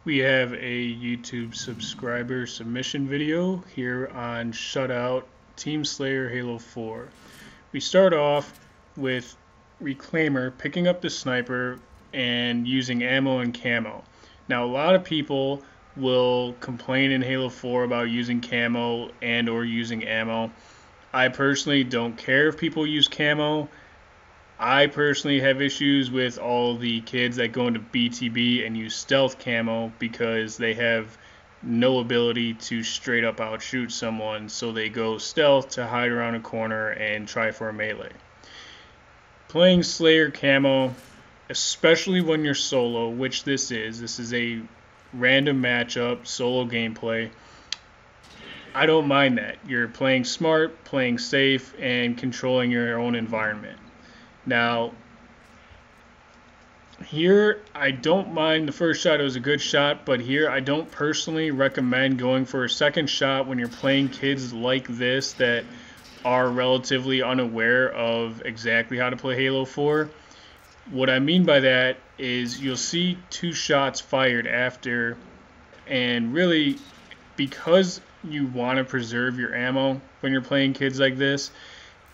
We have a YouTube subscriber submission video here on Shutout Team Slayer Halo 4. We start off with Reclaimur picking up the sniper and using ammo and camo. Now a lot of people will complain in Halo 4 about using camo and or using ammo. I personally don't care if people use camo. I personally have issues with all the kids that go into BTB and use stealth camo because they have no ability to straight up outshoot someone, so they go stealth to hide around a corner and try for a melee. Playing Slayer camo, especially when you're solo, which this is a random matchup, solo gameplay, I don't mind that. You're playing smart, playing safe, and controlling your own environment. Now, here I don't mind the first shot. It was a good shot, but here I don't personally recommend going for a second shot when you're playing kids like this that are relatively unaware of exactly how to play Halo 4. What I mean by that is you'll see two shots fired after, and really because you want to preserve your ammo when you're playing kids like this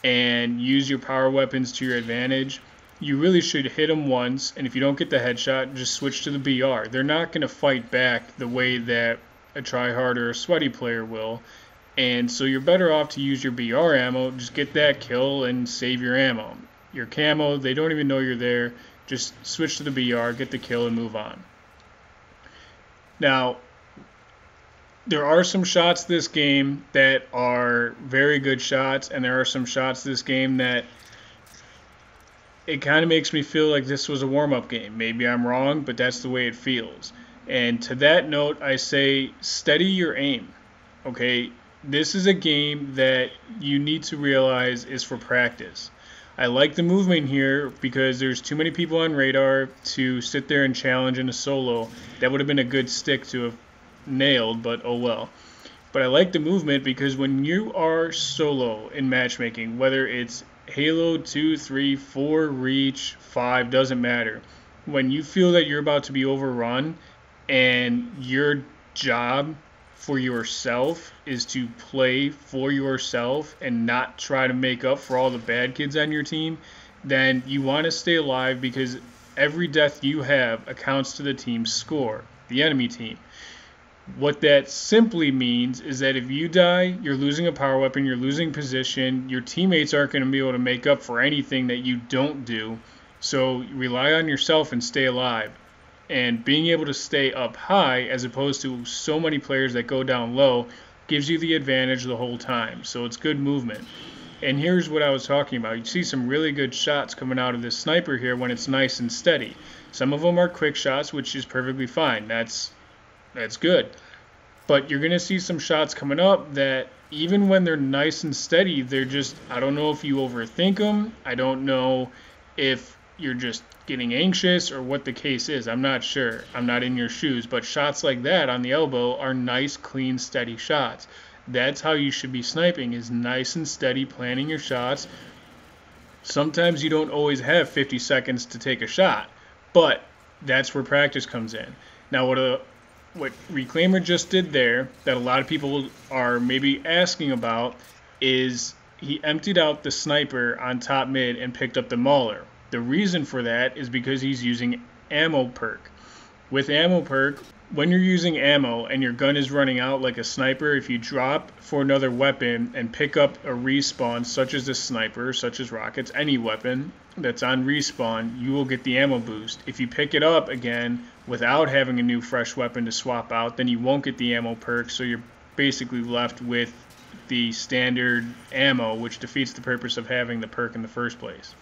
and use your power weapons to your advantage, you really should hit them once, and if you don't get the headshot, just switch to the BR. They're not going to fight back the way that a tryhard or a sweaty player will, and so you're better off to use your BR ammo, just get that kill and save your ammo. Your camo, they don't even know you're there, just switch to the BR, get the kill, and move on. Now, there are some shots this game that are very good shots, and there are some shots this game that it kind of makes me feel like this was a warm-up game. Maybe I'm wrong, but that's the way it feels. And to that note, I say steady your aim. Okay, this is a game that you need to realize is for practice. I like the movement here because there's too many people on radar to sit there and challenge in a solo. That would have been a good stick to have nailed, but oh well. But I like the movement because when you are solo in matchmaking, whether it's Halo 2, 3, 4, Reach, 5, doesn't matter. When you feel that you're about to be overrun and your job for yourself is to play for yourself and not try to make up for all the bad kids on your team, then you want to stay alive because every death you have accounts to the team's score, the enemy team. What that simply means is that if you die, you're losing a power weapon, you're losing position, your teammates aren't going to be able to make up for anything that you don't do, so rely on yourself and stay alive. And being able to stay up high as opposed to so many players that go down low gives you the advantage the whole time, so it's good movement. And here's what I was talking about. You see some really good shots coming out of this sniper here when it's nice and steady. Some of them are quick shots, which is perfectly fine. That's good. But you're going to see some shots coming up that even when they're nice and steady, they're just, I don't know if you overthink them. I don't know if you're just getting anxious or what the case is. I'm not sure. I'm not in your shoes. But shots like that on the elbow are nice, clean, steady shots. That's how you should be sniping, is nice and steady, planning your shots. Sometimes you don't always have 50 seconds to take a shot, but that's where practice comes in. Now, what Reclaimur just did there that a lot of people are maybe asking about is he emptied out the sniper on top mid and picked up the mauler. The reason for that is because he's using ammo perk. With ammo perk, when you're using ammo and your gun is running out like a sniper, if you drop for another weapon and pick up a respawn such as a sniper, such as rockets, any weapon that's on respawn, you will get the ammo boost. If you pick it up again without having a new fresh weapon to swap out, then you won't get the ammo perk, so you're basically left with the standard ammo, which defeats the purpose of having the perk in the first place.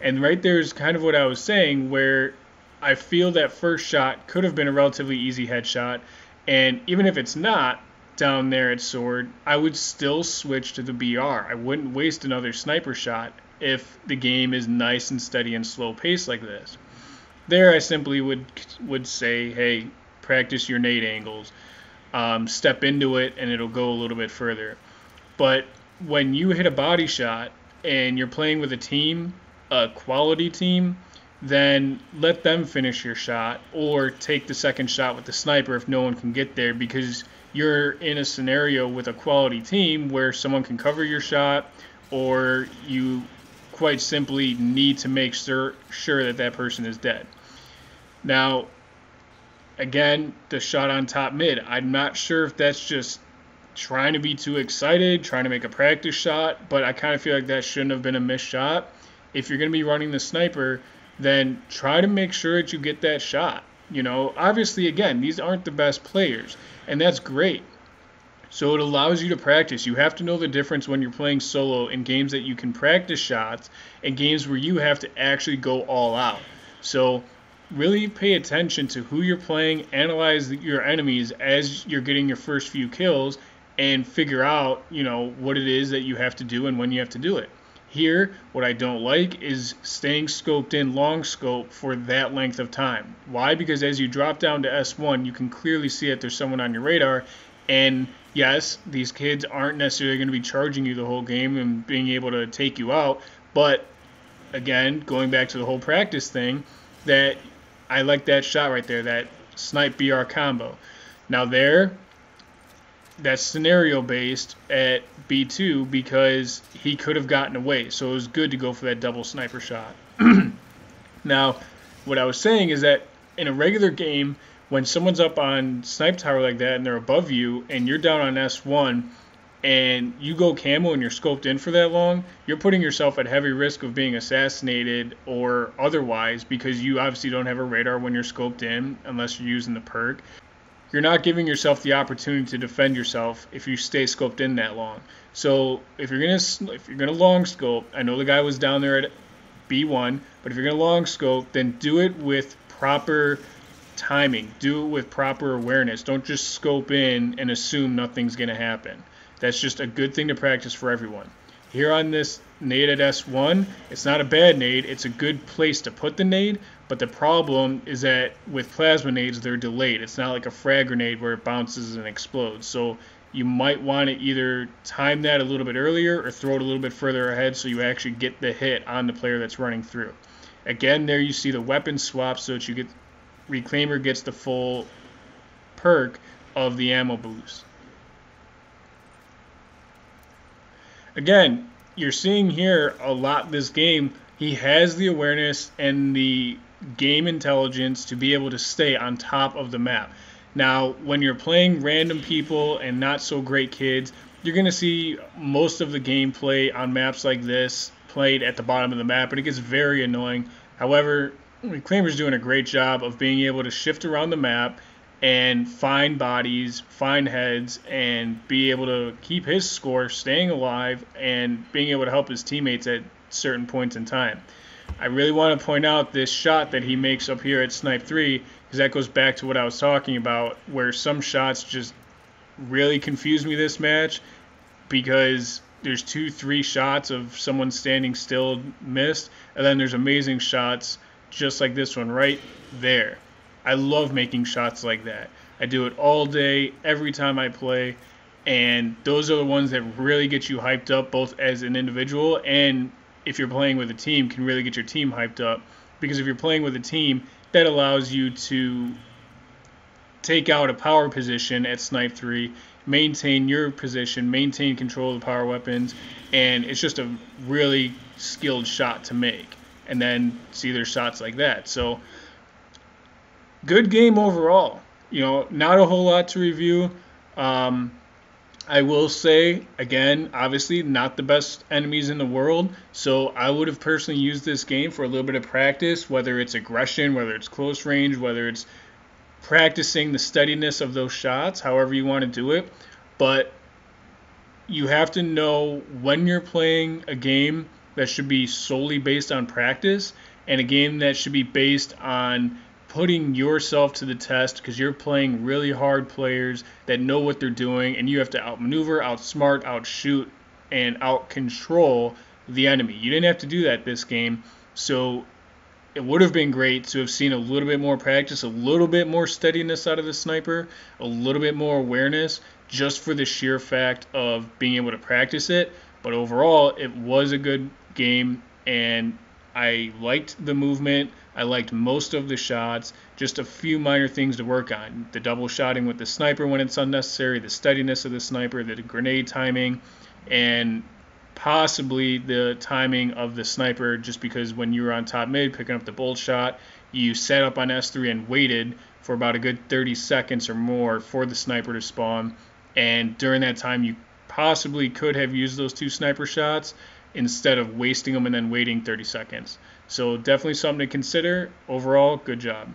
And right there is kind of what I was saying, where I feel that first shot could have been a relatively easy headshot, and even if it's not down there at sword, I would still switch to the BR. I wouldn't waste another sniper shot if the game is nice and steady and slow paced like this. There I simply would say, hey, practice your nade angles, step into it and it'll go a little bit further. But when you hit a body shot and you're playing with a team, a quality team, then let them finish your shot, or take the second shot with the sniper if no one can get there, because you're in a scenario with a quality team where someone can cover your shot, or you quite simply need to make sure that that person is dead. Now, again, the shot on top mid, I'm not sure if that's just trying to be too excited, trying to make a practice shot, but I kind of feel like that shouldn't have been a missed shot. If you're going to be running the sniper, then try to make sure that you get that shot. You know, obviously, again, these aren't the best players, and that's great. So it allows you to practice. You have to know the difference when you're playing solo in games that you can practice shots and games where you have to actually go all out. So really pay attention to who you're playing, analyze your enemies as you're getting your first few kills, and figure out, you know, what it is that you have to do and when you have to do it. Here, what I don't like is staying scoped in long scope for that length of time. Why? Because as you drop down to S1, you can clearly see that there's someone on your radar, and yes, these kids aren't necessarily going to be charging you the whole game and being able to take you out, but again, going back to the whole practice thing, that I like that shot right there, that snipe BR combo. Now that's scenario based at B2 because he could have gotten away, so it was good to go for that double sniper shot. Now, what I was saying is that in a regular game, when someone's up on snipe tower like that and they're above you and you're down on S1 and you go camo and you're scoped in for that long, you're putting yourself at heavy risk of being assassinated or otherwise, because you obviously don't have a radar when you're scoped in unless you're using the perk. You're not giving yourself the opportunity to defend yourself if you stay scoped in that long. So if you're gonna long scope, I know the guy was down there at B1, but if you're gonna long scope, then do it with proper timing. Do it with proper awareness. Don't just scope in and assume nothing's gonna happen. That's just a good thing to practice for everyone. Here on this nade at S1, it's not a bad nade. It's a good place to put the nade, but the problem is that with plasma nades, they're delayed. It's not like a frag grenade where it bounces and explodes. So you might want to either time that a little bit earlier or throw it a little bit further ahead so you actually get the hit on the player that's running through. Again, there you see the weapon swap so that you get Reclaimur gets the full perk of the ammo boost. Again, you're seeing here a lot this game, he has the awareness and the game intelligence to be able to stay on top of the map. Now, when you're playing random people and not so great kids, you're going to see most of the gameplay on maps like this played at the bottom of the map, and it gets very annoying. However, Reclaimur's doing a great job of being able to shift around the map and find bodies, find heads, and be able to keep his score, staying alive, and being able to help his teammates at certain points in time. I really want to point out this shot that he makes up here at Snipe 3, because that goes back to what I was talking about, where some shots just really confuse me this match, because there's 2-3 shots of someone standing still missed, and then there's amazing shots just like this one right there. I love making shots like that. I do it all day, every time I play, and those are the ones that really get you hyped up, both as an individual and if you're playing with a team, can really get your team hyped up. Because if you're playing with a team, that allows you to take out a power position at Snipe 3, maintain your position, maintain control of the power weapons, and it's just a really skilled shot to make. And then see their shots like that. So good game overall. You know, not a whole lot to review. I will say, again, obviously not the best enemies in the world, so I would have personally used this game for a little bit of practice, whether it's aggression, whether it's close range, whether it's practicing the steadiness of those shots, however you want to do it. But you have to know when you're playing a game that should be solely based on practice and a game that should be based on putting yourself to the test, because you're playing really hard players that know what they're doing, and you have to outmaneuver, outsmart, outshoot, and outcontrol the enemy. You didn't have to do that this game, so it would have been great to have seen a little bit more practice, a little bit more steadiness out of the sniper, a little bit more awareness, just for the sheer fact of being able to practice it. But overall, it was a good game, and I liked the movement. I liked most of the shots. Just a few minor things to work on. The double shotting with the sniper when it's unnecessary, the steadiness of the sniper, the grenade timing, and possibly the timing of the sniper, just because when you were on top mid picking up the bolt shot, you set up on S3 and waited for about a good 30 seconds or more for the sniper to spawn. And during that time, you possibly could have used those 2 sniper shots instead of wasting them and then waiting 30 seconds. So definitely something to consider. Overall, good job.